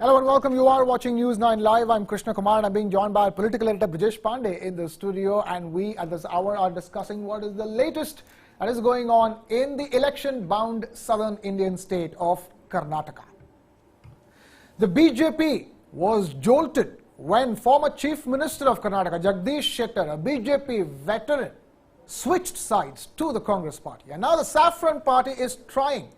Hello and welcome. You are watching News9 Live. I'm Krishna Kumar and I'm being joined by our political editor Brijesh Pandey in the studio, and we at this hour are discussing what is the latest that is going on in the election-bound southern Indian state of Karnataka. The BJP was jolted when former Chief Minister of Karnataka, Jagdish Shettar, a BJP veteran, switched sides to the Congress party. And now the Saffron party is trying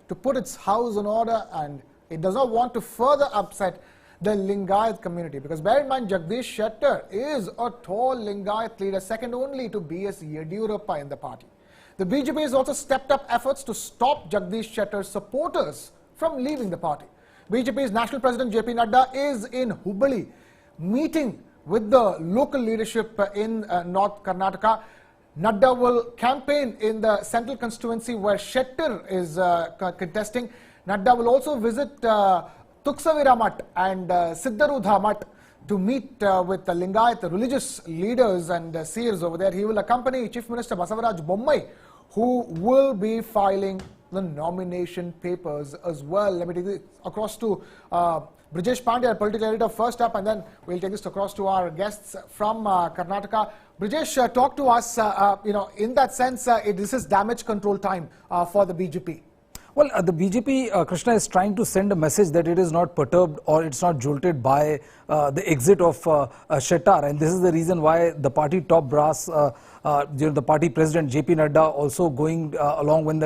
to put its house in order, and it does not want to further upset the Lingayat community, because bear in mind, Jagdish Shettar is a tall Lingayat leader, second only to B.S. Yediyurappa in the party. The BJP has also stepped up efforts to stop Jagdish Shettar's supporters from leaving the party. BJP's National President JP Nadda is in Hubli meeting with the local leadership in North Karnataka. Nadda will campaign in the central constituency where Shettar is contesting. Nadda will also visit Tuksavira Math and Siddarudha Math to meet with the Lingayat religious leaders and seers over there. He will accompany Chief Minister Bommai, who will be filing the nomination papers as well. Let me take this across to Brijesh Pandey, our political editor, first up, and then we'll take this across to our guests from Karnataka. Brijesh, talk to us, in that sense, this is damage control time for the BJP. Well, the BJP, Krishna, is trying to send a message that it is not perturbed or it's not jolted by the exit of Shettar, and this is the reason why the party top brass, the party president JP Nadda, also going along when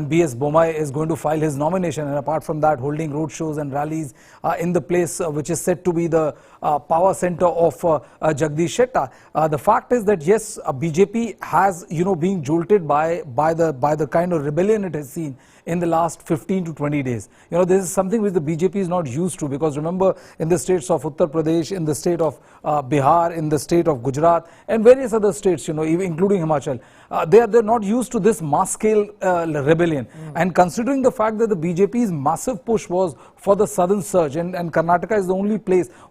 B.S. Bommai is going to file his nomination, and apart from that, holding road shows and rallies in the place which is said to be the power center of Jagdish Shettar. The fact is that yes, BJP has being jolted by the kind of rebellion it has seen in the last 15 to 20 days. This is something which the BJP is not used to, because remember, in the states of Uttar Pradesh, in the state of Bihar, in the state of Gujarat and various other states, even including Himachal, they're not used to this mass scale rebellion. And considering the fact that the BJP's massive push was for the southern surge, and Karnataka is the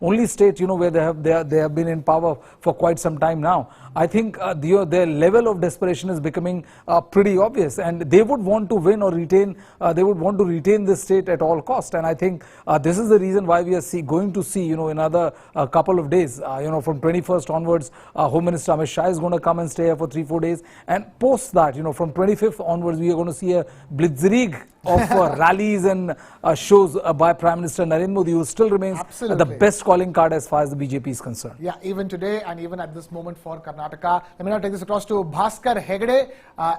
only state where they have been in power for quite some time now, I think their level of desperation is becoming pretty obvious, and they would want to win or retain. They would want to retain this state at all cost, and I think this is the reason why we are going to see in another couple of days, from 21st onwards, Home Minister Amit Shah is going to come and stay here for 3-4 days, and post that, from 25th onwards, we are going to see a blitzkrieg of rallies and shows by Prime Minister Narendra Modi, who still remains the best calling card as far as the BJP is concerned. Yeah, even today and even at this moment for Karnataka. Let me now take this across to Bhaskar Hegde,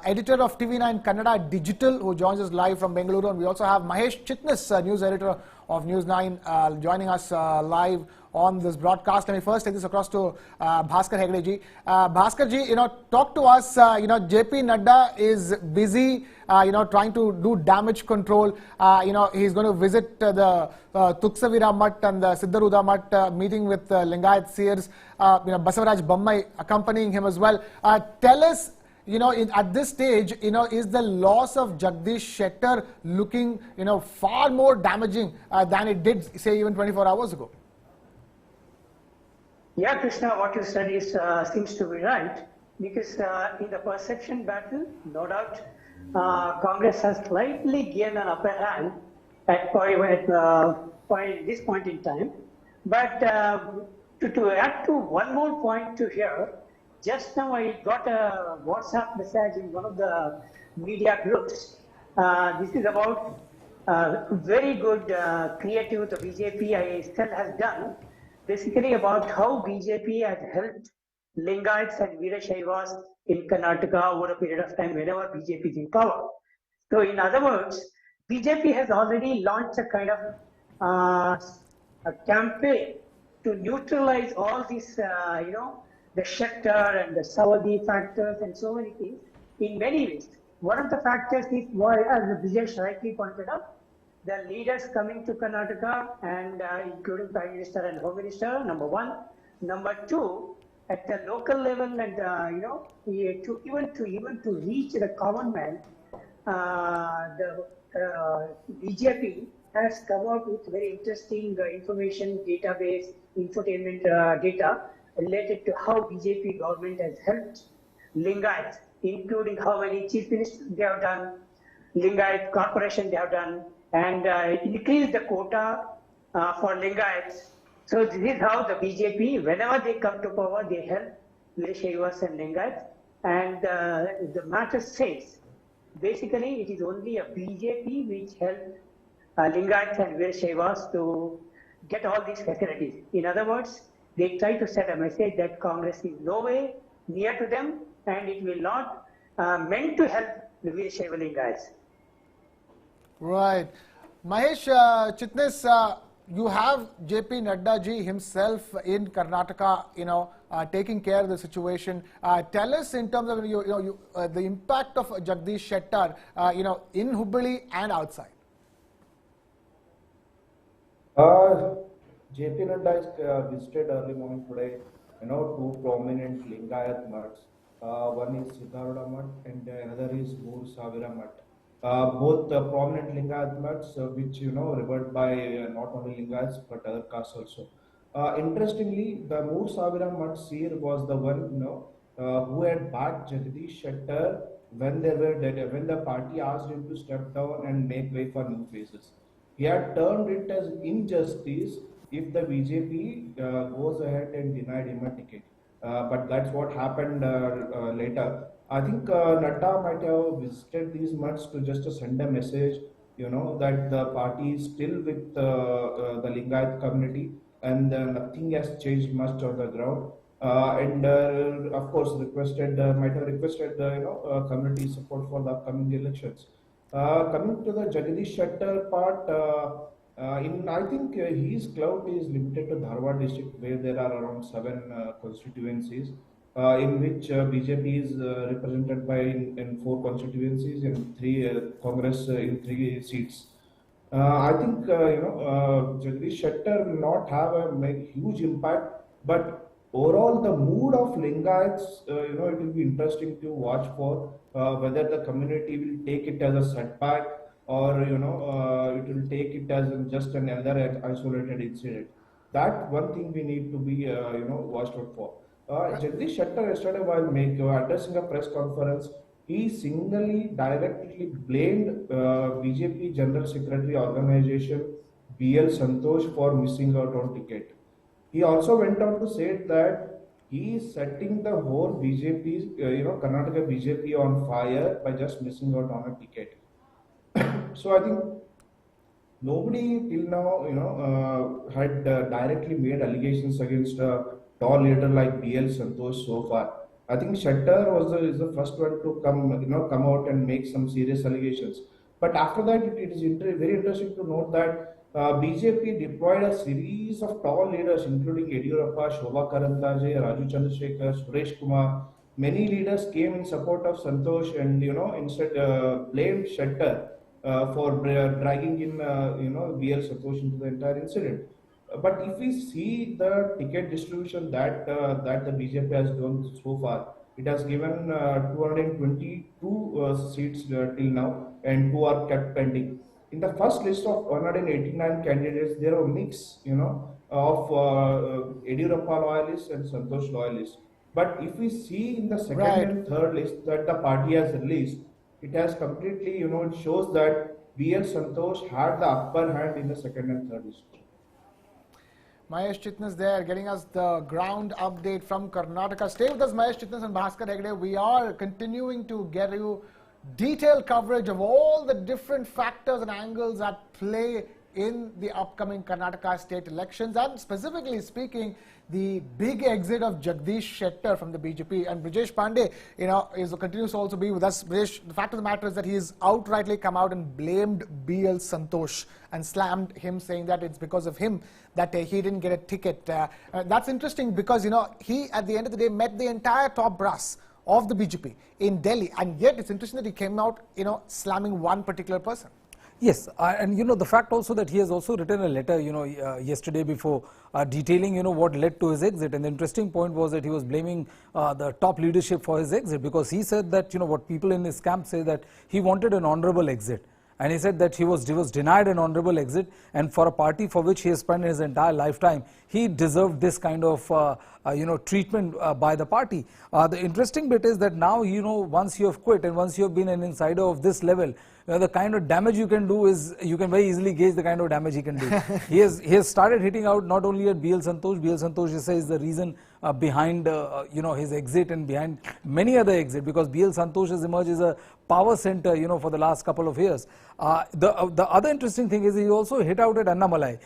editor of TV9 Kannada Digital, who joins us live from Bengaluru. And we also have Mahesh Chitnis, news editor of News9, joining us live on this broadcast. Let me first take this across to Bhaskar Hegde ji. Bhaskar ji, talk to us. JP Nadda is busy, trying to do damage control. He's going to visit the Tuksavira Math and the Siddarudha Math, meeting with Lingayat seers. Basavaraj Bommai accompanying him as well. Tell us, at this stage, is the loss of Jagdish Shettar looking, far more damaging than it did, say, even 24 hours ago? Yeah, Krishna, what you said seems to be right, because in the perception battle, no doubt, Congress has slightly gained an upper hand at this point in time. But to add to one more point to here, just now I got a WhatsApp message in one of the media groups. This is about very good creative the BJP still has done, basically about how BJP has helped Lingayats and Veerashaivas in Karnataka over a period of time whenever BJP is in power. So in other words, BJP has already launched a kind of a campaign to neutralize all these, the Shettar and the Sawadhi factors and so many things in many ways. One of the factors is why, as Brijesh rightly pointed out, the leaders coming to Karnataka and including Prime Minister and Home Minister, number one. Number two, at the local level and even to reach the common man, the BJP has come out with very interesting information database, infotainment data related to how BJP government has helped Lingayat, including how many chief ministers they have done, Lingayat corporation they have done, and increased the quota for Lingayats. So this is how the BJP, whenever they come to power, they help Veershaivas and Lingayats. And the matter says, basically it is only a BJP which helped Lingayats and Veershaivas to get all these facilities. In other words, they try to set a message that Congress is no way near to them and it will not meant to help the Veershaiva Lingayats. Right. Mahesh, Chitnis, you have JP Nadda ji himself in Karnataka, taking care of the situation. Tell us in terms of the impact of Jagdish Shettar, in Hubli and outside. JP Nadda is visited early morning today, two prominent Lingayat mutts. One is Siddharuda mutt and another is Moor Savira mutt. Both prominent Lingayat mutts, which revered by not only Lingayats but other castes also. Interestingly, the Moor Savira mutt seer was the one who had backed Jagdish Shettar when the party asked him to step down and make way for new faces. He had termed it as injustice if the BJP goes ahead and denied him a ticket. But that's what happened later. I think Nadda might have visited these mutts to just send a message, that the party is still with the Lingayat community and nothing has changed much on the ground. And of course, might have requested the community support for the upcoming elections. Coming to the Jagdish Shettar part, I think his clout is limited to Dharwad district, where there are around 7 constituencies, in which BJP is represented by in 4 constituencies and 3 Congress in 3 seats. I think Jagdish Shettar will not have a huge impact, but overall the mood of Lingayats, it will be interesting to watch for whether the community will take it as a setback or it will take it as just another isolated incident. That one thing we need to be watched out for. Jagdish Shettar yesterday, while addressing a press conference, he singularly directly blamed BJP General Secretary Organization BL Santosh for missing out on ticket. He also went on to say that he is setting the whole BJP, Karnataka BJP on fire by just missing out on a ticket. So I think nobody till now, had directly made allegations against a tall leader like BL Santosh so far. I think Shettar is the first one to come out and make some serious allegations. But after that, it is very interesting to note that BJP deployed a series of tall leaders, including Yediyurappa, Shobha Karandaje, Raju Chandrasekhar, Suresh Kumar. Many leaders came in support of Santosh and instead blamed Shettar for dragging in BL Santosh into the entire incident. But if we see the ticket distribution that the BJP has done so far, it has given 222 seats till now, and 2 are kept pending. In the first list of 189 candidates, there are a mix, of Yediyurappa loyalists and Santosh loyalists. But if we see in the second and third list that the party has released, it has completely, it shows that BL Santosh had the upper hand in the second and third list. Mahesh Chitnis there, getting us the ground update from Karnataka. Stay with us, Mahesh Chitnis and Bhaskar Hegde. We are continuing to get you detailed coverage of all the different factors and angles at play in the upcoming Karnataka state elections, and specifically speaking, the big exit of Jagdish Shettar from the BJP. And Brijesh Pandey, continues to also be with us. Brijesh, the fact of the matter is that he has outrightly come out and blamed BL Santosh and slammed him, saying that it's because of him that he didn't get a ticket. That's interesting because, he at the end of the day met the entire top brass of the BJP in Delhi, and yet it's interesting that he came out, slamming one particular person. Yes, and the fact also that he has also written a letter, yesterday before detailing, what led to his exit. And the interesting point was that he was blaming the top leadership for his exit, because he said that, what people in his camp say, that he wanted an honorable exit. And he said that he was denied an honorable exit, and for a party for which he has spent his entire lifetime, he deserved this kind of treatment by the party. The interesting bit is that now, once you have quit and once you have been an insider of this level, the kind of damage you can do is, you can very easily gauge the kind of damage he can do. He has started hitting out not only at BL Santosh. BL Santosh is the reason behind his exit and behind many other exits, because BL Santosh has emerged as a power center for the last couple of years. The other interesting thing is he also hit out at Annamalai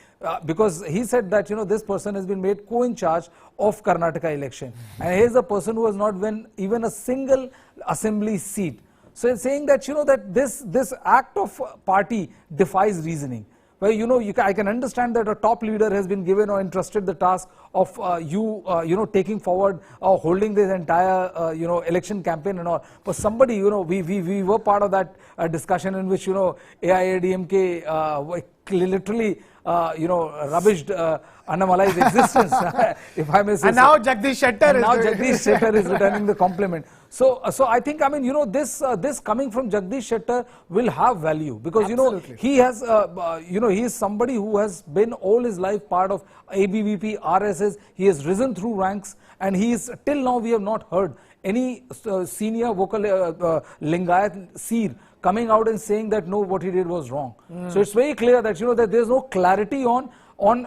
because he said that this person has been made co-in charge of Karnataka election, and he is the person who has not won even a single assembly seat. So it's saying that that this act of party defies reasoning. Well, I can understand that a top leader has been given or entrusted the task of taking forward or holding this entire election campaign and all. But somebody, we were part of that discussion in which AIADMK literally rubbished Annamalai's existence, if I may say. And now Jagdish Shettar is returning the compliment. So I think, this coming from Jagdish Shettar will have value, because he has he is somebody who has been all his life part of ABVP, RSS. He has risen through ranks, and he is, till now we have not heard any senior vocal Lingayat seer coming out and saying that no, what he did was wrong. So it's very clear that that there is no clarity on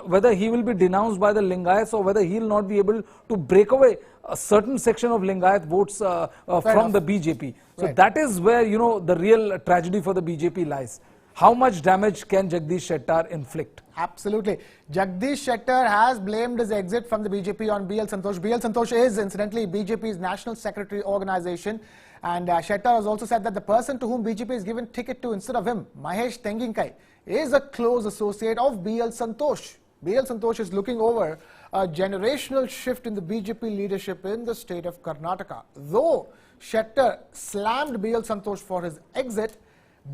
whether he will be denounced by the Lingayats or whether he will not be able to break away a certain section of Lingayat votes from the BJP. So that is where the real tragedy for the BJP lies. How much damage can Jagdish Shettar inflict? Absolutely. Jagdish Shettar has blamed his exit from the BJP on BL Santosh. BL Santosh is incidentally BJP's National Secretary organization. And Shettar has also said that the person to whom BJP has given ticket to instead of him, Mahesh Tenginkai, is a close associate of BL Santosh. BL Santosh is looking over a generational shift in the BJP leadership in the state of Karnataka. Though Shettar slammed BL Santosh for his exit,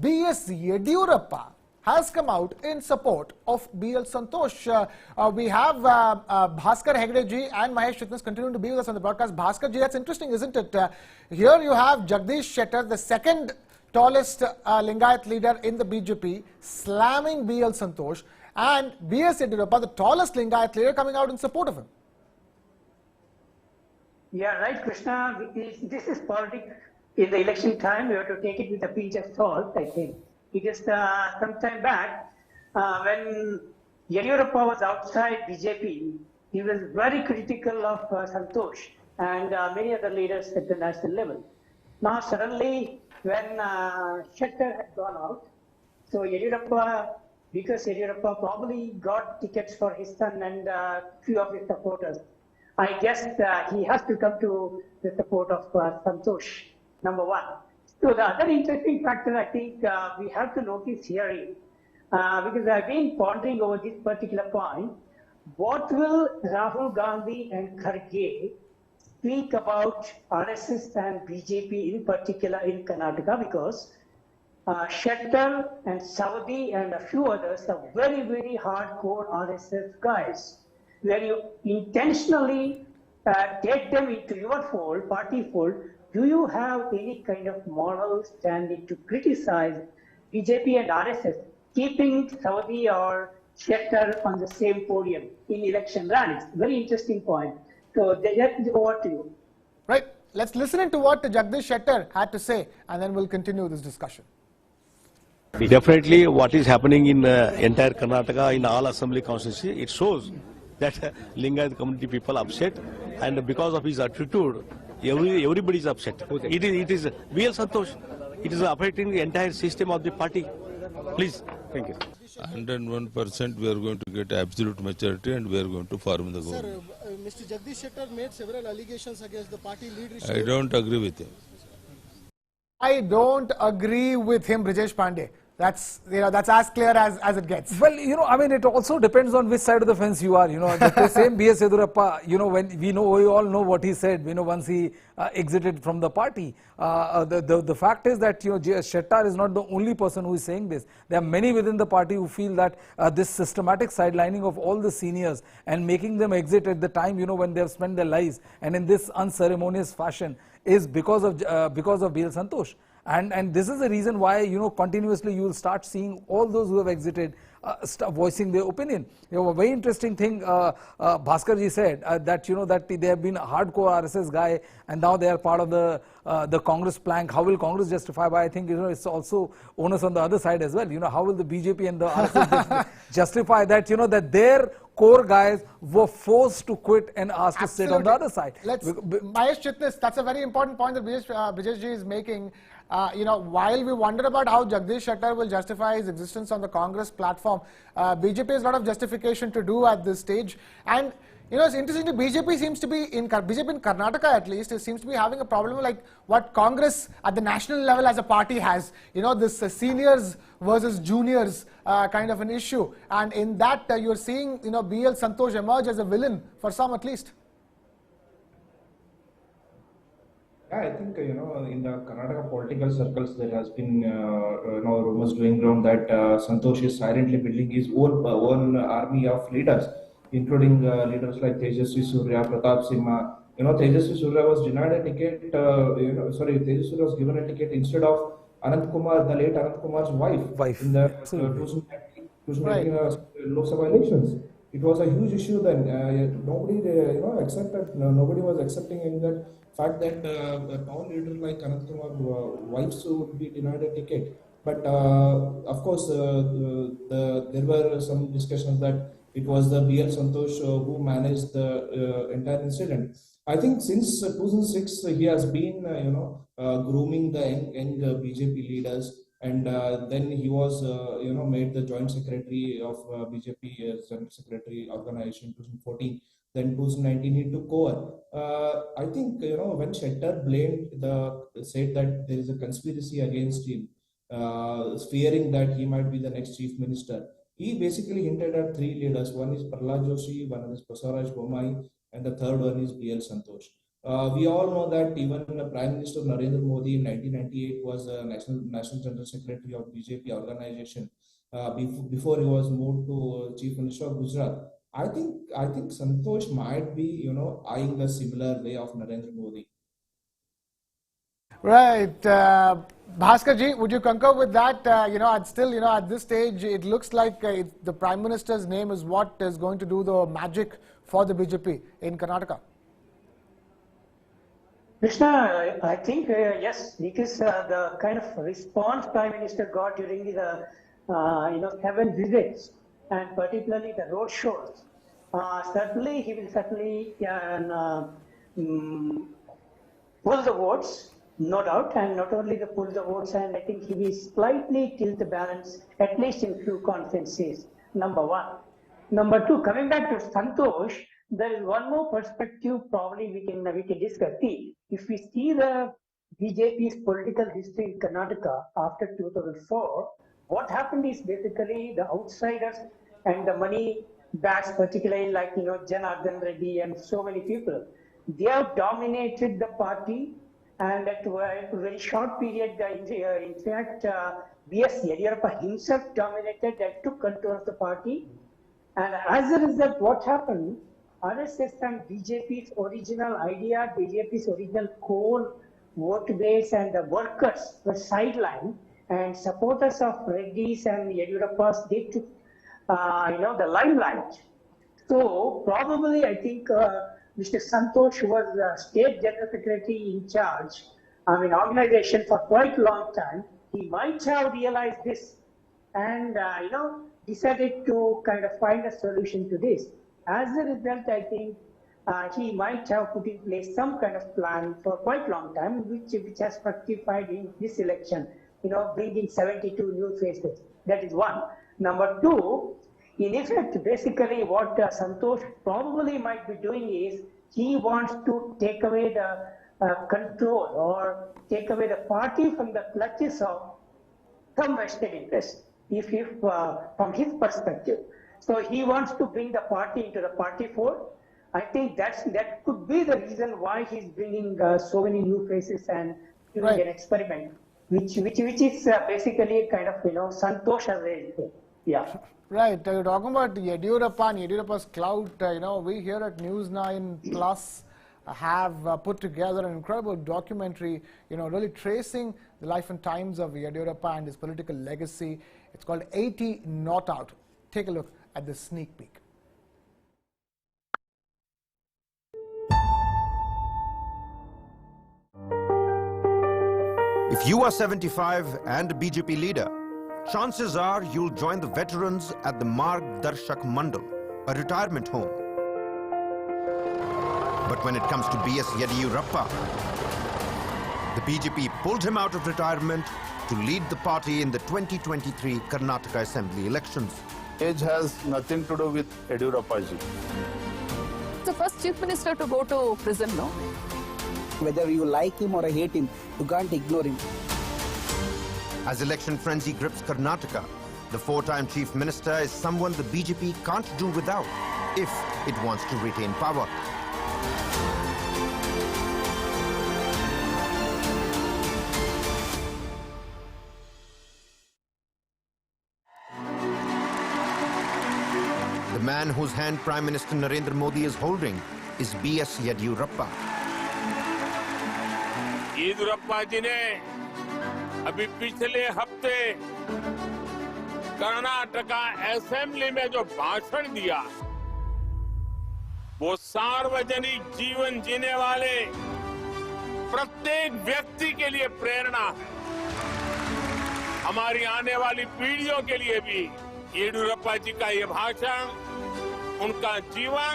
B.S. Yediyurappa has come out in support of BL Santosh. We have Bhaskar Hegde ji and Mahesh Chitnis continuing to be with us on the broadcast. Bhaskar ji, that's interesting, isn't it? Here you have Jagdish Shettar, the second tallest Lingayat leader in the BJP, slamming BL Santosh, and B.S. Yediyurappa, the tallest Lingayat leader, coming out in support of him. Yeah, right, Krishna. This is politics. In the election time, we have to take it with a pinch of salt, I think. Because some time back, when Yediyurappa was outside BJP, he was very critical of Santosh and many other leaders at the national level. Now suddenly, when Shettar had gone out, so Yediyurappa, because Yediyurappa probably got tickets for his son and few of his supporters, I guess he has to come to the support of Santosh, number one. So the other interesting factor I think we have to notice here is, because I've been pondering over this particular point, what will Rahul Gandhi and Kharge speak about RSS and BJP in particular in Karnataka, because Shettar and Saudi and a few others are very, very hardcore RSS guys, where you intentionally take them into your fold, party fold. Do you have any kind of moral standing to criticize BJP and RSS, keeping Saudi or Shettar on the same podium in election rallies? Very interesting point. So over to you. Right. Let's listen to what Jagdish Shettar had to say, and then we'll continue this discussion. Definitely what is happening in entire Karnataka, in all assembly constituency, it shows that Lingayat community people upset, and because of his attitude, everybody is upset. It is BL Santosh. It is affecting the entire system of the party. Please. Thank you. 101% we are going to get absolute majority and we are going to form the government. Sir, Mr. Jagdish Shettar made several allegations against the party leadership. I don't agree with him. I don't agree with him, Brijesh Pandey. That's as clear as it gets. Well, it also depends on which side of the fence you are. The same B.S. Yediyurappa, when we all know what he said, once he exited from the party. The fact is that, Shettar is not the only person who is saying this. There are many within the party who feel that this systematic sidelining of all the seniors and making them exit at the time, when they have spent their lives and in this unceremonious fashion is because of B.L. Santosh. And this is the reason why, continuously you will start seeing all those who have exited voicing their opinion. A very interesting thing Bhaskar ji said, that that they have been a hardcore RSS guy and now they are part of the Congress plank. How will Congress justify? But I think it's also onus on the other side as well. How will the BJP and the RSS justify that that their core guys were forced to quit and asked to sit on the other side? Mahesh Chitnis, that's a very important point that Brijesh ji is making. While we wonder about how Jagdish Shettar will justify his existence on the Congress platform, BJP has a lot of justification to do at this stage. And it's interesting that BJP seems to be BJP in Karnataka at least, it seems to be having a problem like what Congress at the national level as a party has. This seniors versus juniors kind of an issue. And in that you're seeing BL Santosh emerge as a villain for some at least. Yeah, I think, in the Karnataka political circles, there has been, rumors going around that Santosh is silently building his own army of leaders, including leaders like Tejasvi Surya, Pratap Simha. Tejasvi Surya was denied a ticket, Tejasvi Surya was given a ticket instead of Anant Kumar, the late Anant Kumar's wife. In the 2019 Lok Sabha elections. It was a huge issue then. Nobody, nobody was accepting in that fact that power leaders like Anant Kumar wives would be denied a ticket. But of course, there were some discussions that it was the BL Santosh who managed the entire incident. I think since 2006 he has been, grooming the young BJP leaders. And then he was, made the joint secretary of BJP secretary organization in 2014. Then 2019 he took over. I think when Shettar said that there is a conspiracy against him, fearing that he might be the next chief minister, he basically hinted at three leaders. One is Prahlad Joshi, one is CM Bommai, and the third one is BL Santosh. We all know that even Prime Minister Narendra Modi in 1998 was the National General Secretary of BJP organization before he was moved to Chief Minister of Gujarat. I think Santosh might be eyeing the similar way of Narendra Modi. Right, Bhaskar ji, would you concur with that? At this stage, it looks like the Prime Minister's name is what is going to do the magic for the BJP in Karnataka. Krishna, I think yes, because the kind of response Prime Minister got during the 7 visits and particularly the road shows, certainly he will pull the votes, no doubt, and not only the pull the votes, and I think he will slightly tilt the balance, at least in few conferences. Number one. Number two, coming back to Santosh, there is one more perspective probably we can discuss. If we see the BJP's political history in Karnataka after 2004, what happened is basically the outsiders and the money bags, particularly like Janardhan Reddy and so many people, they have dominated the party, and at a very short period, in fact, B.S. Yediyurappa himself dominated and took control of the party. And as a result, what happened? RSS and BJP's original idea, BJP's original core vote base and the workers were sidelined, and supporters of Reddy's and Yediyurappa's they took the limelight. So probably I think Mr. Santosh was State General Secretary in charge, organization for quite a long time. He might have realized this and decided to kind of find a solution to this. As a result, I think he might have put in place some kind of plan for quite a long time, which has fructified in this election, bringing 72 new faces. That is one. Number two, in effect, basically what Santosh probably might be doing is he wants to take away the control or take away the party from the clutches of some vested interest, if from his perspective. So he wants to bring the party into the party fold. I think that could be the reason why he's bringing so many new faces and doing an experiment, which is basically kind of Santosh as yeah. Right, you're talking about Yediyurappa and Yediyurappa's clout. We here at NEWS9 Plus have put together an incredible documentary, really tracing the life and times of Yediyurappa and his political legacy. It's called 80 Not Out. Take a look at this sneak peek. If you are 75 and a BJP leader, chances are you'll join the veterans at the Marg Darshak Mandal, a retirement home. But when it comes to B.S. Yediyurappa, the BJP pulled him out of retirement to lead the party in the 2023 Karnataka Assembly elections. Age has nothing to do with Yediyurappa ji. The first chief minister to go to prison, no? Whether you like him or hate him, you can't ignore him. As election frenzy grips Karnataka, the four-time chief minister is someone the BJP can't do without if it wants to retain power. The man whose hand Prime Minister Narendra Modi is holding is B.S. Yediyurappa. Yediyurappa जी ने अभी पिछले हफ्ते Karnataka assembly में जो भाषण दिया, वो सार्वजनिक जीवन जीने वाले प्रत्येक व्यक्ति के लिए प्रेरणा है। हमारी आने वाली पीढ़ियों के लिए भी येदियुरप्पा जी का ये भाषण, उनका जीवन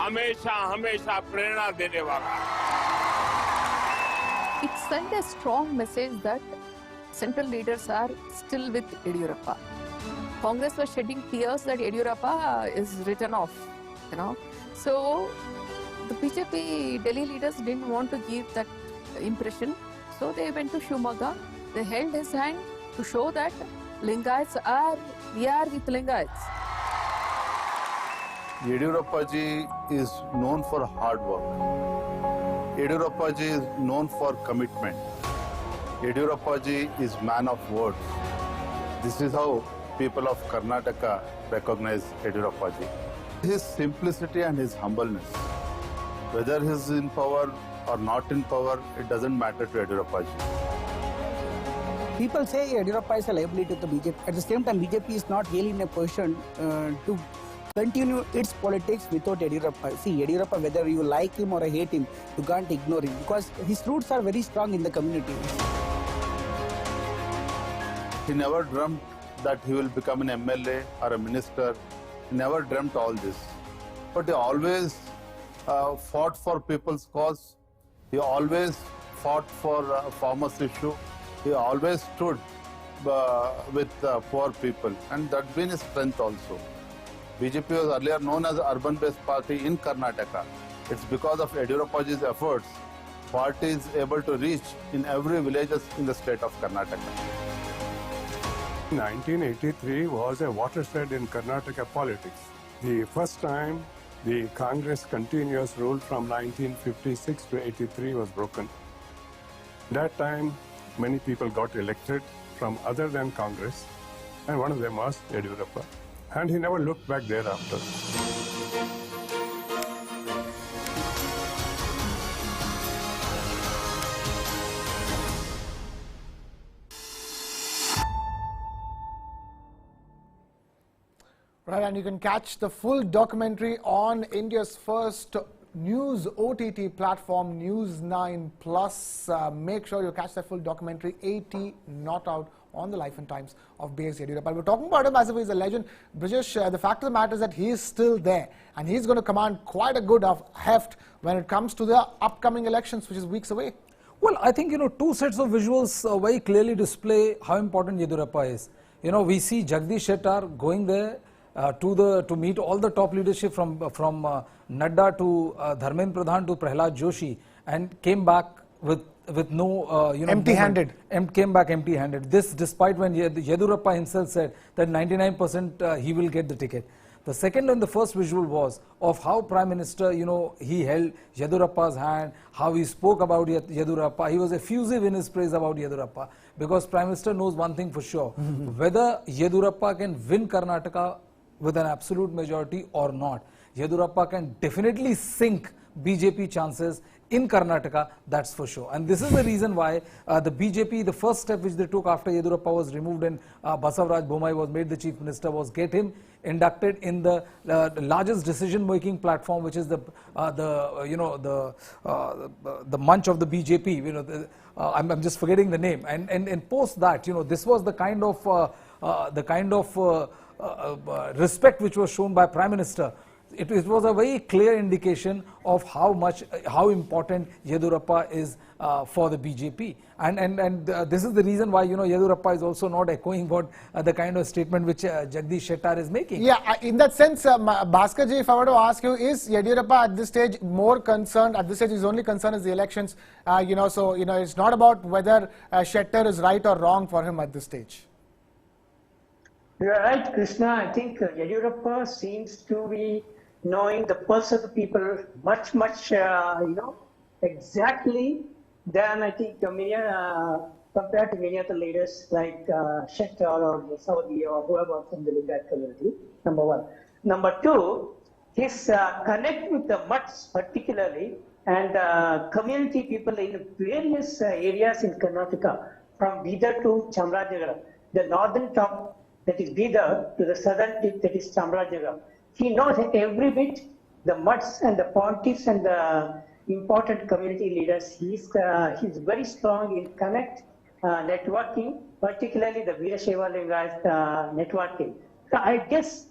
हमेशा हमेशा प्रेरणा देने वाला है। It sent a strong message that central leaders are still with Yediyurappa. Congress was shedding tears that Yediyurappa is written off, you know. So the BJP Delhi leaders didn't want to give that impression. So they went to Shumaga. They held his hand to show that Lingayats we are with Lingayats. Yediyurappa ji is known for hard work. Yediyurappa ji is known for commitment. Yediyurappa ji is man of words. This is how people of Karnataka recognize Yediyurappa ji. His simplicity and his humbleness. Whether he is in power or not in power, it doesn't matter to Yediyurappa ji. People say Yediyurappa is a liability to the BJP. At the same time, BJP is not really in a position to continue its politics without Yediyurappa. See, Yediyurappa, whether you like him or hate him, you can't ignore him because his roots are very strong in the community. He never dreamt that he will become an MLA or a minister. He never dreamt all this. But he always fought for people's cause. He always fought for farmers' issue. He always stood with poor people, and that's been his strength also. BJP was earlier known as an urban-based party in Karnataka. It's because of Yediyurappa's efforts, party is able to reach in every villages in the state of Karnataka. 1983 was a watershed in Karnataka politics. The first time the Congress continuous rule from 1956 to 83 was broken. That time, many people got elected from other than Congress, and one of them was Yediyurappa. And he never looked back thereafter. Right, and you can catch the full documentary on India's first news OTT platform, NEWS9 Plus. Make sure you catch the full documentary, 80 Not Out, on the life and times of B.S. Yediyurappa. We're talking about him as if he's a legend. Brijesh, the fact of the matter is that he is still there, and he's going to command quite a good heft when it comes to the upcoming elections, which is weeks away. Well, I think, two sets of visuals very clearly display how important Yediyurappa is. We see Jagdish Shettar going there to meet all the top leadership from Nadda to Dharmendra Pradhan to Prahlad Joshi, and came back with no empty-handed. Came back empty-handed. This despite when Yediyurappa himself said that 99% he will get the ticket. The second and the first visual was of how Prime Minister, he held Yediyurappa's hand, how he spoke about Yediyurappa. He was effusive in his praise about Yediyurappa, because Prime Minister knows one thing for sure, whether Yediyurappa can win Karnataka with an absolute majority or not, Yediyurappa can definitely sink BJP chances in Karnataka, that's for sure. And this is the reason why the BJP, the first step which they took after Yediyurappa was removed and CM Bommai was made the chief minister, was get him inducted in the largest decision-making platform, which is the munch of the BJP. You know, I'm just forgetting the name. And post that, you know, this was the kind of respect which was shown by Prime Minister. It was a very clear indication of how important Yediyurappa is for the BJP, and this is the reason why, you know, Yediyurappa is also not echoing what the kind of statement which Jagdish Shettar is making. Yeah, in that sense, Bhaskar ji, if I were to ask you, is Yediyurappa at this stage more concerned? At this stage, his only concern is the elections. You know, so you know, it's not about whether Shettar is right or wrong for him at this stage. You are right, Krishna. I think Yediyurappa seems to be knowing the pulse of the people much, exactly than I think compared to many other leaders like Shettar or Saudi or whoever from the Lingayat community, number one. Number two, his connect with the mutts particularly and community people in various areas in Karnataka, from Bidar to Chamarajanagar, the northern top that is Bidar to the southern tip that is Chamarajanagar. He knows every bit, the mutts and the pontiffs and the important community leaders. He's very strong in connect, networking, particularly the Veerashaiva Lingayat networking. So I guess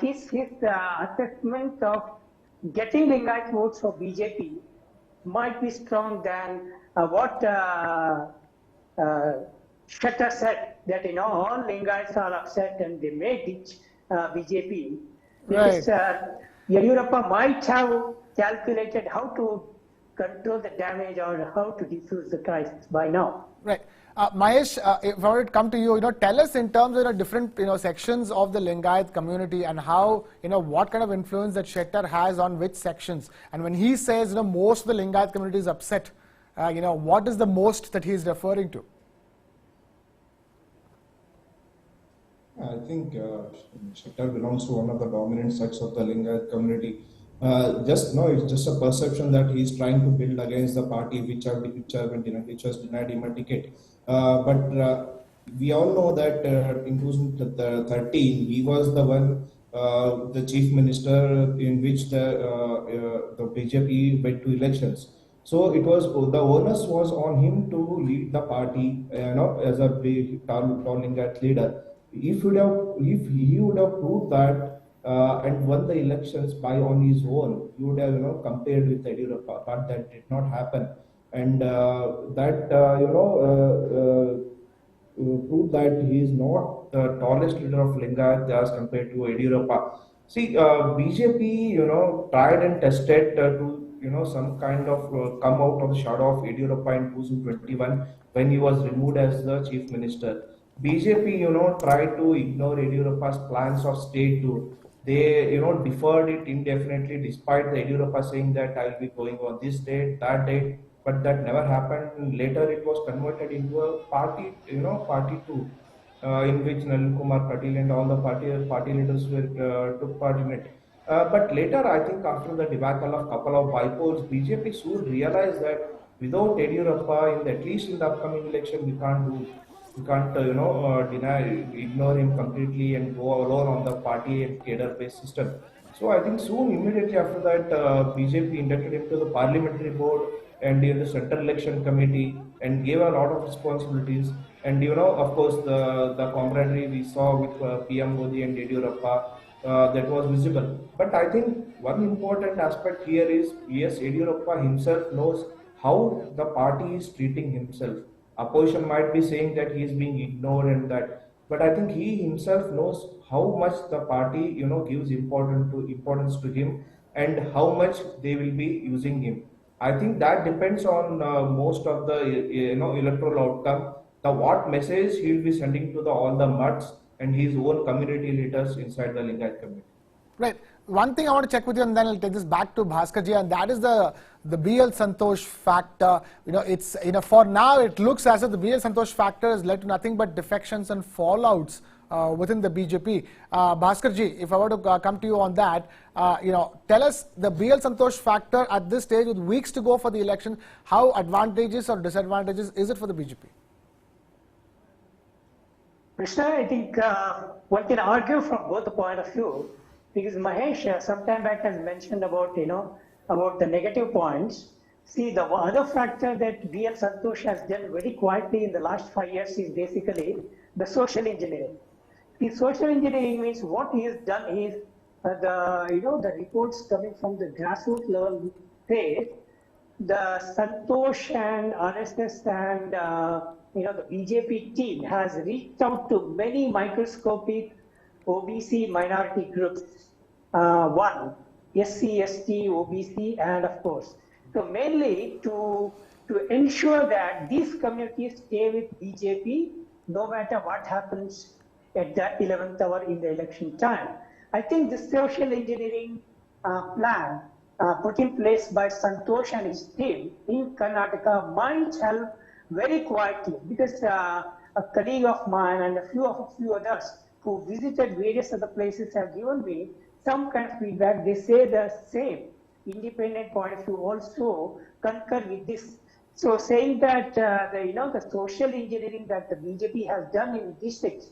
his assessment of getting Lingayat votes for BJP might be strong than what Shettar said, that you know all Lingayats are upset and they may ditch BJP. Because Yediyurappa might have calculated how to control the damage or how to diffuse the crisis by now. Right. Mahesh, if I were to come to you, tell us in terms of different sections of the Lingayat community and how, what kind of influence that Shettar has on which sections. And when he says, most of the Lingayat community is upset, what is the most that he is referring to? I think Shettar belongs to one of the dominant sects of the Lingayat community. It's just a perception that he is trying to build against the party which was denied him a ticket. But we all know that in 2013 he was the one, the chief minister in which the BJP went to elections. So it was the onus was on him to lead the party, as a big tall Lingayat leader. If he would have proved that and won the elections on his own, he would have compared with Yediyurappa, but that did not happen, and proved that he is not the tallest leader of Lingayat as compared to Yediyurappa. See, BJP tried and tested to some kind of come out of the shadow of Yediyurappa in 2021 when he was removed as the chief minister. BJP, tried to ignore Yediyurappa's plans of state tour. They, deferred it indefinitely despite the Yediyurappa saying that I will be going on this date, that date, but that never happened. Later it was converted into a party, party tour, in which Nalin Kumar Patil and all the party leaders took part in it. But later, I think after the debacle of couple of bypolls, BJP soon realized that without Yediyurappa, at least in the upcoming election, we can't ignore him completely and go alone on the party and cadre-based system. So I think soon, immediately after that, BJP inducted him to the parliamentary board and in the central election committee and gave a lot of responsibilities. And of course, the camaraderie we saw with PM Modi and Yediyurappa, that was visible. But I think one important aspect here is, yes, Yediyurappa himself knows how the party is treating himself. Opposition might be saying that he is being ignored and that, but I think he himself knows how much the party gives importance to him and how much they will be using him. I think that depends on most of the electoral outcome, what message he will be sending to all the mutts and his own community leaders inside the Lingayat community. Right. One thing I want to check with you, and then I'll take this back to Bhaskar ji, and that is the BL Santosh factor. For now it looks as if the BL Santosh factor has led to nothing but defections and fallouts within the BJP. Bhaskarji, if I were to come to you on that, tell us the BL Santosh factor at this stage with weeks to go for the election. How advantageous or disadvantageous is it for the BJP? Krishna, I think one can argue from both the point of view, because Mahesh sometime back has mentioned about, about the negative points. See, the other factor that BL Santosh has done very quietly in the last 5 years is basically the social engineering. The social engineering means what he has done is the reports coming from the grassroots level say the Santosh and RSS and the BJP team has reached out to many microscopic OBC minority groups. One, SC, ST, OBC, and of course. So mainly to ensure that these communities stay with BJP no matter what happens at the 11th hour in the election time. I think the social engineering plan put in place by Santosh and his team in Karnataka might help very quietly, because a colleague of mine and a few others who visited various other places have given me some kind of feedback. They say the same independent point of view also concur with this. So saying that the social engineering that the BJP has done in districts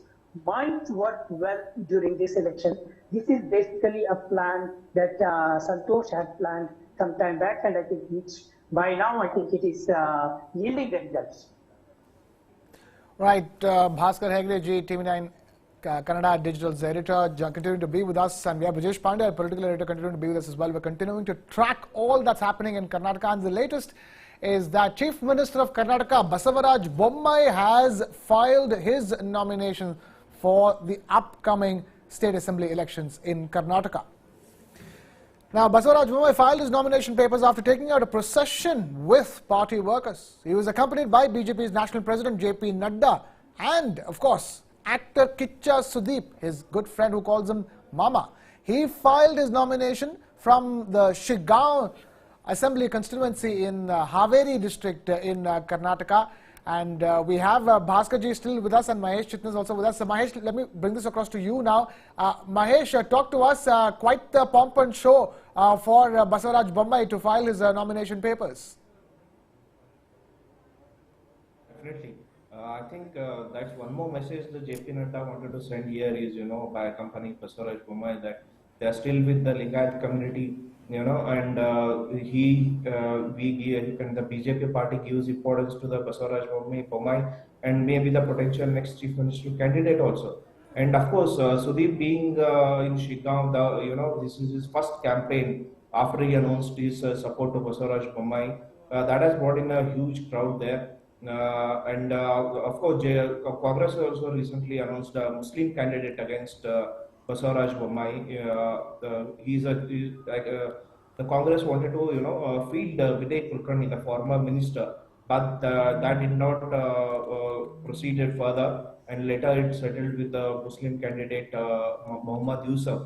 might work well during this election. This is basically a plan that Santosh had planned some time back, and I think which by now I think it is yielding the results. Right, Bhaskar Hegde ji, TV9 Kannada Digital's editor, continuing to be with us, and we have Brajesh Pandey, our political editor, continuing to be with us as well. We're continuing to track all that's happening in Karnataka, and the latest is that Chief Minister of Karnataka, Basavaraj Bommai, has filed his nomination for the upcoming state assembly elections in Karnataka. Now, Basavaraj Bommai filed his nomination papers after taking out a procession with party workers. He was accompanied by BJP's national president JP Nadda and, of course, actor Kicha Sudeep, his good friend who calls him Mama. He filed his nomination from the Shigaon Assembly constituency in Haveri district in Karnataka. And we have Bhaskarji still with us and Mahesh Chitna is also with us. So Mahesh, let me bring this across to you now. Mahesh, talk to us. Quite the pomp and show for Basavaraj Bommai to file his nomination papers. Definitely. I think that's one more message that JP Nadda wanted to send here is, by accompanying Basavaraj Bommai, that they are still with the Lingayat community, and the BJP party gives importance to the Basavaraj Bommai and maybe the potential next chief minister candidate also. And of course, Sudeep being in Shigaon, this is his first campaign after he announced his support to Basavaraj Bommai. That has brought in a huge crowd there. Of course, Congress also recently announced a Muslim candidate against Basavaraj Bommai. The Congress wanted to, feed Vijay Kulkarni, the former minister, but that did not proceed further, and later it settled with the Muslim candidate Muhammad Yusuf.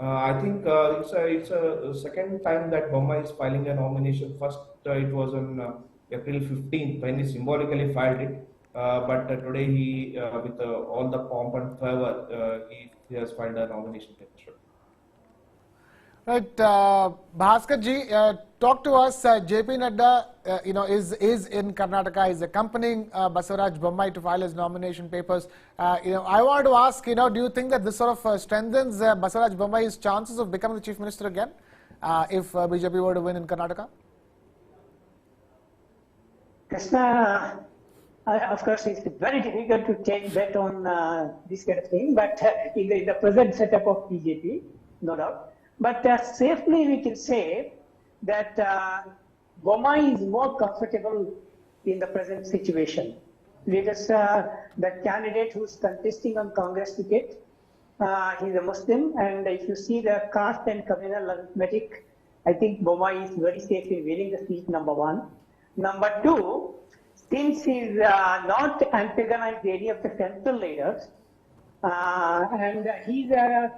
I think it's a second time that Bommai is filing a nomination. First, it was on April 15th when he symbolically filed it, but today he, with all the pomp and fervor, he has filed a nomination petition. Right, Bhaskar ji, talk to us. JP Nadda, is in Karnataka, is accompanying Basavaraj Bommai to file his nomination papers. I want to ask, do you think that this sort of strengthens Basavaraj Bommai's chances of becoming the chief minister again, if BJP were to win in Karnataka? Krishna, of course, it's very difficult to take bet on this kind of thing, but in the present setup of BJP, no doubt. But safely we can say that Bommai is more comfortable in the present situation, because the candidate who's contesting on Congress ticket, he's a Muslim, and if you see the caste and communal arithmetic, I think Bommai is very safe in winning the seat, number one. Number two, since he's not antagonized any of the central leaders, and he's a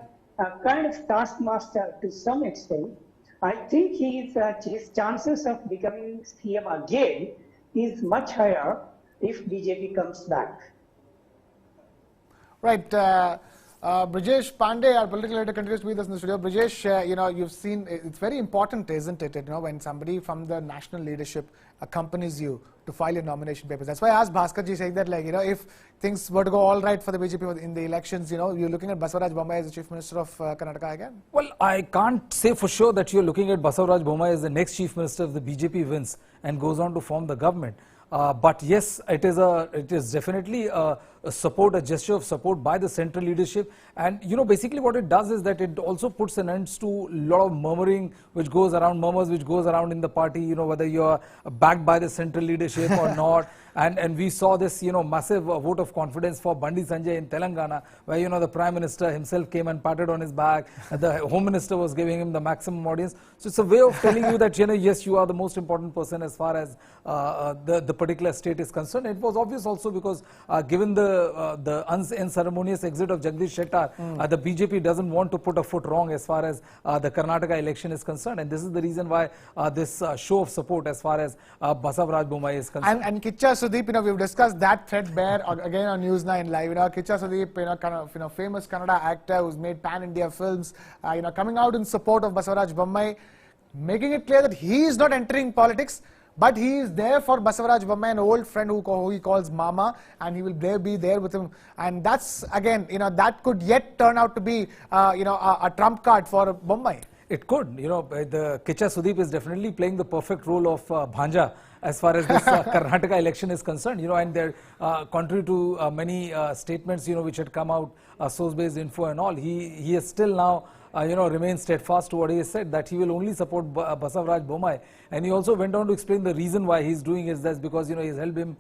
kind of taskmaster to some extent, I think his chances of becoming CM again is much higher if BJP comes back. Right. Brijesh Pandey, our political editor, continues to be with us in the studio. Brijesh, you've seen, it's very important, isn't it, when somebody from the national leadership accompanies you to file your nomination papers. That's why I asked Bhaskarji, saying that, if things were to go all right for the BJP in the elections, you're looking at Basavaraj Bommai as the Chief Minister of Karnataka again? Well, I can't say for sure that you're looking at Basavaraj Bommai as the next Chief Minister if the BJP wins and goes on to form the government. But yes, it is definitely a gesture of support by the central leadership. And basically what it does is that it also puts an end to a lot of murmurs which goes around in the party, whether you're backed by the central leadership or not. And we saw this, massive vote of confidence for Bandi Sanjay in Telangana, where, the Prime Minister himself came and patted on his back. The Home Minister was giving him the maximum audience. So it's a way of telling you that, yes, you are the most important person as far as the particular state is concerned. It was obvious also because given the unceremonious exit of Jagdish Shettar, the BJP doesn't want to put a foot wrong as far as the Karnataka election is concerned. And this is the reason why this show of support as far as Basavaraj Bommai is concerned. And Kicha Sudeep, we've discussed that threadbare again on NEWS9 Live. Kicha Sudeep, famous Kannada actor who's made pan-India films, coming out in support of Basavaraj Bommai, making it clear that he is not entering politics, but he is there for Basavaraj Bommai, an old friend who he calls Mama, and he will be there with him. And that's, again, that could yet turn out to be, a trump card for Bommai. It could. The Kicha Sudeep is definitely playing the perfect role of Bhanja as far as this Karnataka election is concerned. And they're contrary to many statements, which had come out, source-based info and all, he is still now remains steadfast to what he has said, that he will only support Basavaraj Bommai. And he also went on to explain the reason why he's doing is that's because, he's helped him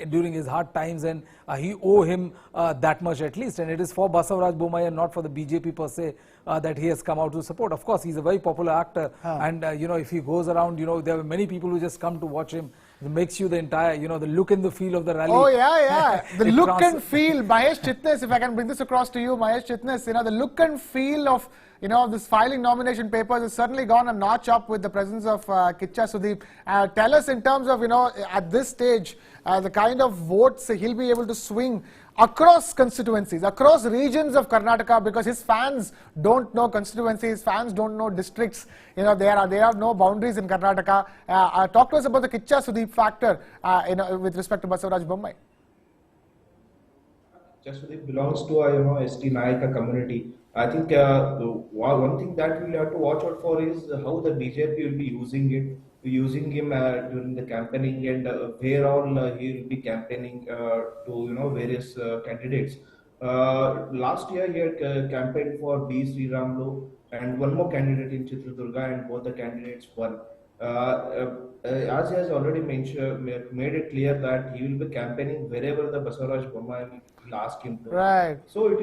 during his hard times, and he owe him that much at least. And it is for Basavaraj Bommai and not for the BJP per se that he has come out to support. Of course, he's a very popular actor. And, if he goes around, there are many people who just come to watch him. It makes you the entire, the look and the feel of the rally. Oh, yeah. The look and feel. Mahesh Chitnis, if I can bring this across to you, Mahesh Chitnis, the look and feel of, this filing nomination papers has certainly gone a notch up with the presence of Kicha Sudeep. Tell us in terms of, at this stage, the kind of votes he'll be able to swing across constituencies, across regions of Karnataka, because his fans don't know constituencies, fans don't know districts. There are no boundaries in Karnataka. Talk to us about the Kicha Sudeep factor, with respect to Basavaraj Bommai. Kicha Sudeep belongs to a, ST Nayaka community. I think one thing that we'll have to watch out for is how the BJP will be using him during the campaigning, and where all he will be campaigning to various candidates. Last year he had campaigned for B. Sriramlu and one more candidate in Chitradurga, and both the candidates won. As he has already mentioned, made it clear that he will be campaigning wherever the Basavaraj Bommai will ask him to. Right. So it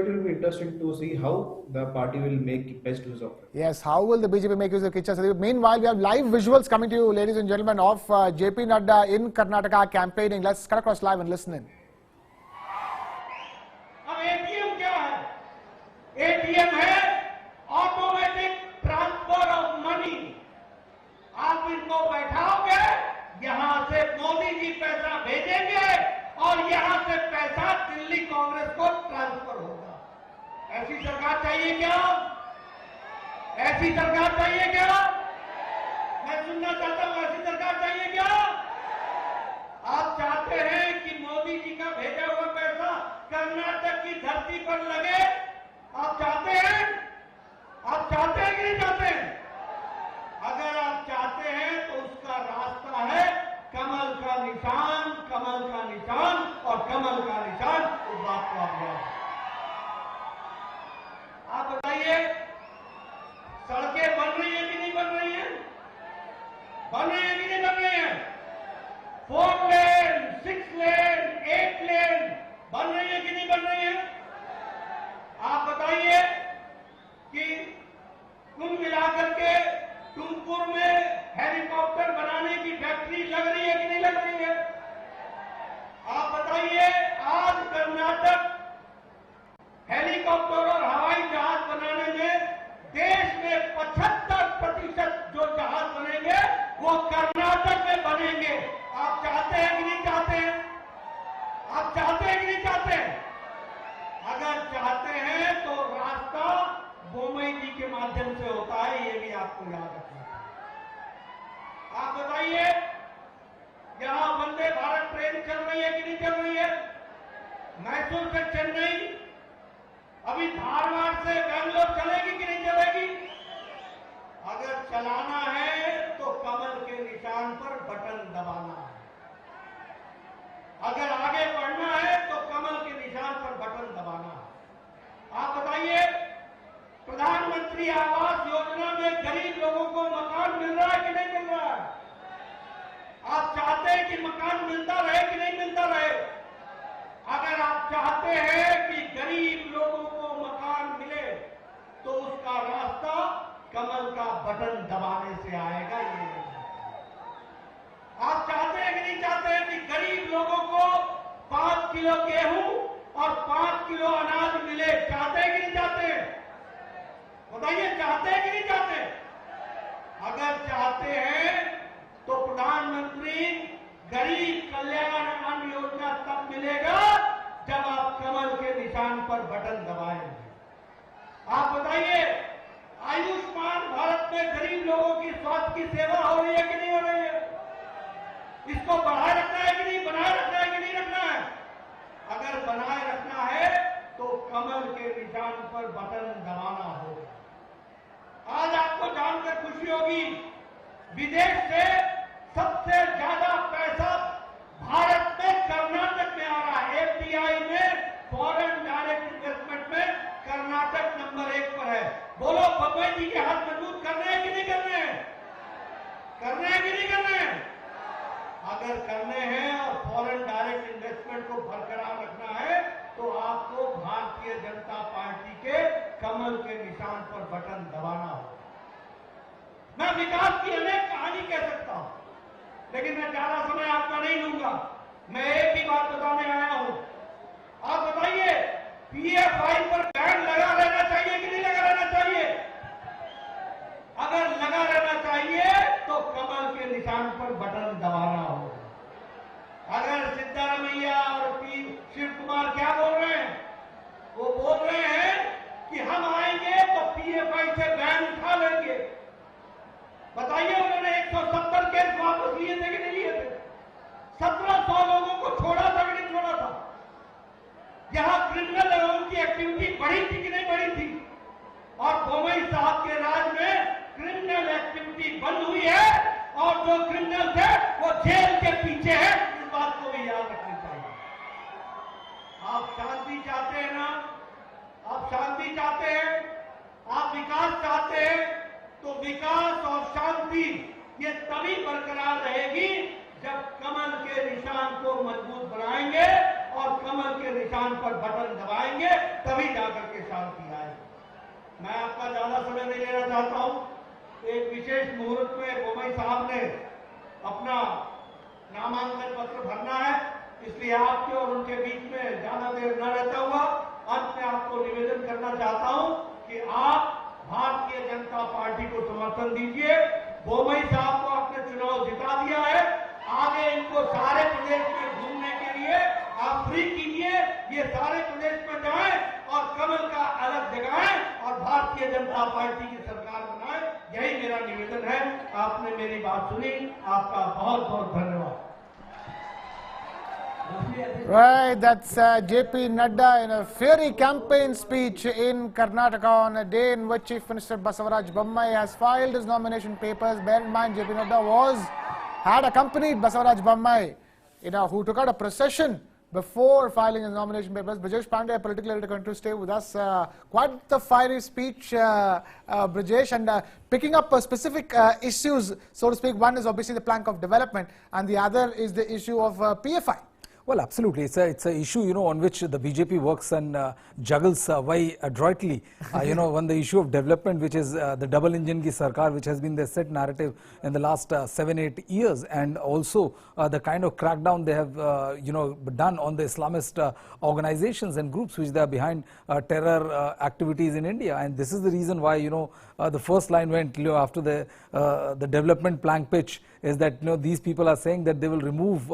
will be interesting to see how the party will make best use of it. Yes, how will the BJP make use of Kicha Sudeep? Meanwhile, we have live visuals coming to you, ladies and gentlemen, of JP Nadda in Karnataka campaigning. Let's cut across live and listen in. ATM क्या है? ATM है automatic transfer of money. आप इनको बैठाओगे, यहाँ से मोदी जी पैसा भेजेंगे और यहाँ से पैसा दिल्ली कांग्रेस को ट्रांसफर होगा। ऐसी सरकार चाहिए क्या? ऐसी सरकार चाहिए क्या? मैं सुनना चाहता हूँ, ऐसी सरकार चाहिए क्या? आप चाहते हैं कि मोदी जी का भेजा हुआ पैसा कर्नाटक की धरती पर लगे? आप चाहते हैं? आप चाहते हैं कि नहीं चाहते हैं? अगर आप चाहते हैं तो उसका रास्ता है कमल का निशान और कमल का निशान उस बात को आप याद। आप बताइए, सड़कें बन रही है कि नहीं बन रही है? बन रही है कि नहीं बन रही है? 4 लेन, 6 लेन, 8 लेन बन रही है कि नहीं बन रही है? आप बताइए कि कुल मिलाकर के टुमकुर में हेलीकॉप्टर बनाने की फैक्ट्री लग रही है कि नहीं लग रही है? आप बताइए, आज कर्नाटक हेलीकॉप्टर और हवाई जहाज बनाने में देश में 75% जो जहाज बनेंगे वो कर्नाटक में बनेंगे। आप चाहते हैं कि नहीं चाहते हैं? आप चाहते हैं कि नहीं चाहते हैं? से चेन्नई, अभी धारवाड़ से बेंगलोर चलेगी कि नहीं चलेगी? अगर चलाना है तो कमल के निशान पर बटन दबाना है। अगर आगे बढ़ना है तो कमल के निशान पर बटन दबाना है। आप बताइए, प्रधानमंत्री आवास योजना में गरीब लोगों को मकान मिल रहा है कि नहीं मिल रहा है? आप चाहते हैं कि मकान मिलता रहे कि नहीं मिलता रहे? अगर आप चाहते हैं कि गरीब लोगों को मकान मिले तो उसका रास्ता कमल का बटन दबाने से आएगा। ये आप चाहते हैं कि नहीं चाहते हैं कि गरीब लोगों को 5 किलो गेहूं और 5 किलो अनाज मिले? चाहते हैं कि नहीं चाहते हैं? बताइए, चाहते हैं कि नहीं चाहते? अगर चाहते हैं तो प्रधानमंत्री गरीब कल्याण अन्न योजना तब मिलेगा जब आप कमल के निशान पर बटन दबाएंगे। आप बताइए, आयुष्मान भारत में गरीब लोगों की स्वास्थ्य की सेवा हो रही है कि नहीं हो रही है? इसको बढ़ाए रखना है कि नहीं, बनाए रखना है कि नहीं रखना है? अगर बनाए रखना है तो कमल के निशान पर बटन दबाना होगा। आज आपको जानकर खुशी होगी, विदेश से सबसे ज्यादा पैसा भारत में कर्नाटक में आ रहा है। एफडीआई में, फॉरेन डायरेक्ट इन्वेस्टमेंट में कर्नाटक नंबर 1 पर है। बोलो, बम्बई जी के हाथ मजबूत करने हैं कि नहीं करने हैं? करने हैं कि नहीं करने हैं? अगर करने हैं और फॉरेन डायरेक्ट इन्वेस्टमेंट को बरकरार रखना है तो आपको भारतीय जनता पार्टी के कमल के निशान पर बटन दबाना होगा। मैं विकास की अनेक कहानी कह सकता हूं, लेकिन मैं ज्यादा समय आपका नहीं लूंगा। मैं एक ही बात बताने आया हूं। आप बताइए, पीएफआई पर बैन लगा रहना चाहिए कि नहीं लगा रहना चाहिए? अगर लगा रहना चाहिए तो कमल के निशान पर बटन दबाना होगा। अगर सिद्धारमैया और शिव कुमार क्या बोल रहे हैं? वो बोल रहे हैं कि हम आएंगे तो पीएफआई से बैन उठा लेंगे। बताइए, उन्होंने 170 केस वापस लिए थे कि नहीं लिए थे? 1700 लोगों को छोड़ा था कि नहीं छोड़ा था? यहां क्रिमिनल लोगों की एक्टिविटी बढ़ी थी कि नहीं बढ़ी थी? और बोम्मई साहब के राज में क्रिमिनल एक्टिविटी बंद हुई है और जो क्रिमिनल थे वो जेल के पीछे है। इस बात को भी याद रखनी चाहिए। आप शांति चाहते हैं ना? आप शांति चाहते हैं? आप विकास चाहते हैं? तो विकास और शांति ये तभी बरकरार रहेगी जब कमल के निशान को मजबूत बनाएंगे और कमल के निशान पर बटन दबाएंगे, तभी जाकर के शांति आएगी। मैं आपका ज्यादा समय नहीं लेना चाहता हूं। एक विशेष मुहूर्त में बोम्मई साहब ने अपना नामांकन पत्र भरना है, इसलिए आपके और उनके बीच में ज्यादा देर न रहता हुआ अंत में आपको निवेदन करना चाहता हूं कि आप भारतीय जनता पार्टी को समर्थन दीजिए। बोम्मई साहब को आपने चुनाव जिता दिया है, आगे इनको सारे प्रदेश में घूमने के लिए आप फ्री कीजिए, ये सारे प्रदेश में जाएं और कमल का अलग जगाएं और भारतीय जनता पार्टी की सरकार बनाएं। यही मेरा निवेदन है। आपने मेरी बात सुनी, आपका बहुत बहुत धन्यवाद। Right, that's JP Nadda in a fiery campaign speech in Karnataka on a day in which Chief Minister Basavaraj Bommai has filed his nomination papers. Bear in mind, JP Nadda had accompanied Basavaraj Bommai, who took out a procession before filing his nomination papers. Brajesh Pandey, a political editor, going to stay with us. Quite the fiery speech, Brajesh, and picking up specific issues, so to speak. One is obviously the plank of development, and the other is the issue of PFI. Well, absolutely. It's an issue, on which the BJP works and juggles very adroitly. On the issue of development, which is the double engine ki sarkar, which has been the set narrative in the last 7-8 years, and also the kind of crackdown they have, done on the Islamist organizations and groups which they are behind terror activities in India. And this is the reason why, the first line went after the development plank pitch is that these people are saying that they will remove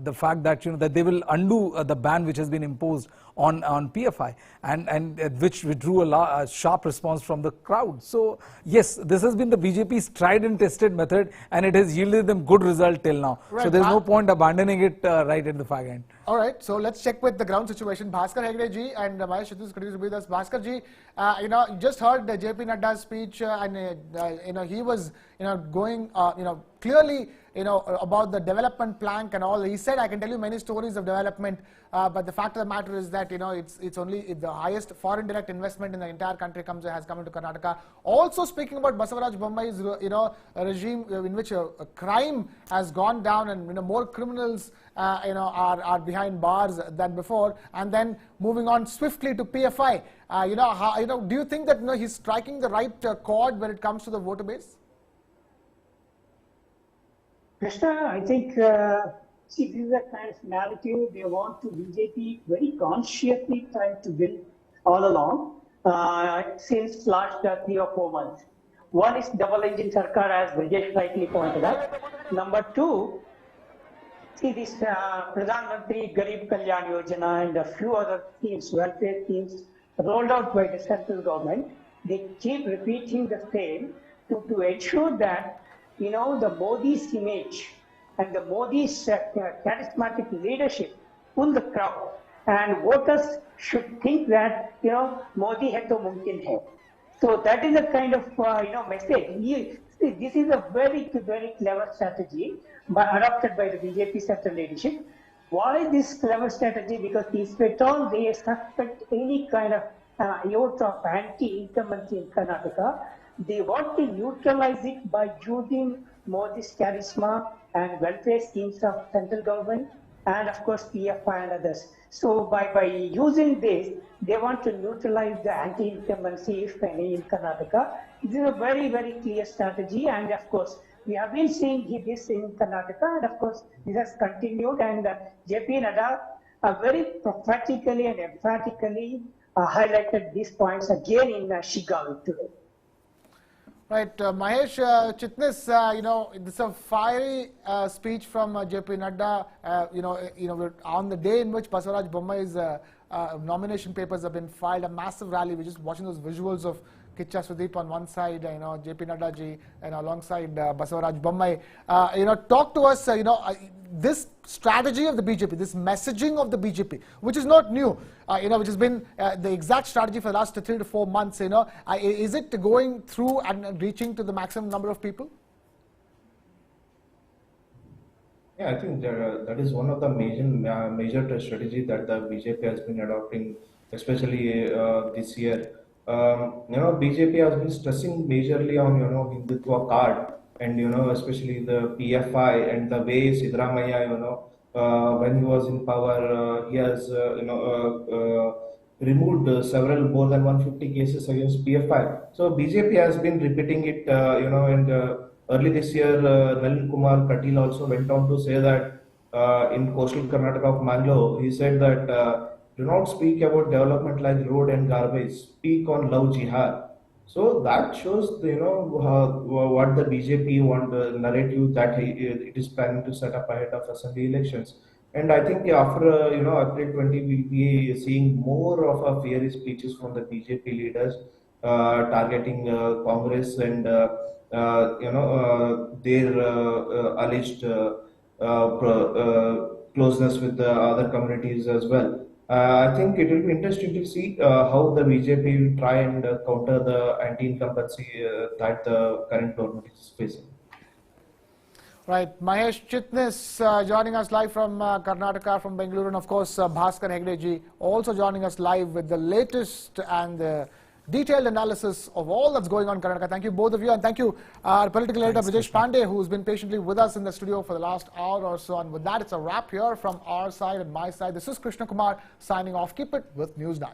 the fact that that they will undo the ban which has been imposed on PFI, and which drew a sharp response from the crowd. So yes, this has been the BJP's tried and tested method, and it has yielded them good result till now. Right. So there's no point abandoning it right at the far end. All right, so let's check with the ground situation. Bhaskar Hegde ji and Mahesh Chitnis continues to be with us. Bhaskar ji, you just heard JP Nadda's speech, and he was going clearly about the development plank and all. He said, I can tell you many stories of development, but the fact of the matter is that it's only the highest foreign direct investment in the entire country has come into Karnataka. Also speaking about Basavaraj Bommai's regime, in which crime has gone down, and more criminals are behind bars than before. And then moving on swiftly to PFI, do you think that he's striking the right chord when it comes to the voter base? Krishna, I think, see, this is a kind of narrative they want to BJP very consciously trying to build all along since last 3 or 4 months. One is double engine Sarkar, as Brijesh rightly pointed out. Number 2, see this Pradhan Mantri Garib Kalyan Yojana and a few other schemes, welfare schemes rolled out by the central government. They keep repeating the same to ensure that the Modi's image and the Modi's charismatic leadership pull the crowd, and voters should think that Modi hai to mumkin hai. So that is a kind of message. See, this is a very clever strategy adopted by the BJP central leadership. Why this clever strategy? Because if at all they suspect any kind of iota of anti-incumbency in Karnataka, they want to neutralize it by using Modi's charisma and welfare schemes of central government, and of course PFI and others. So by using this, they want to neutralize the anti-incumbency, if any, in Karnataka. This is a very clear strategy, and of course we have been seeing this in Karnataka, and of course this has continued, and JP Nadda very prophetically and emphatically highlighted these points again in Shigaon today. Right, Mahesh Chitnis, it's a fiery speech from JP Nadda. We're on the day in which Basavaraj Bommai's nomination papers have been filed, a massive rally. We're just watching those visuals of Kicha Sudeep on one side, JP Nadda ji, and alongside Basavaraj Bommai. Talk to us, this strategy of the BJP, this messaging of the BJP, which is not new, which has been the exact strategy for the last 3 to 4 months, is it going through and reaching to the maximum number of people? Yeah, I think that is one of the major strategy that the BJP has been adopting, especially this year. BJP has been stressing majorly on Hindutva card, and especially the PFI, and the way Siddaramaiah, when he was in power, he has removed several more than 150 cases against PFI. So BJP has been repeating it, and early this year, Nalin Kumar Katil also went on to say that in coastal Karnataka of Mangalore, he said that do not speak about development like road and garbage, speak on love jihad. So that shows what the BJP want, the narrative that it is planning to set up ahead of assembly elections. And I think after April 20, we'll be seeing more of a fiery speeches from the BJP leaders targeting Congress and their alleged closeness with the other communities as well. I think it will be interesting to see how the BJP will try and counter the anti-incumbency that the current government is facing. Right, Mahesh Chitnis joining us live from Karnataka, from Bengaluru, and of course Bhaskar Hegde ji also joining us live with the latest and detailed analysis of all that's going on in Karnataka. Thank you both of you, and thank you our political editor Brijesh Pandey, who's been patiently with us in the studio for the last hour or so. And with that, it's a wrap here from our side and my side. This is Krishna Kumar signing off. Keep it with News 9.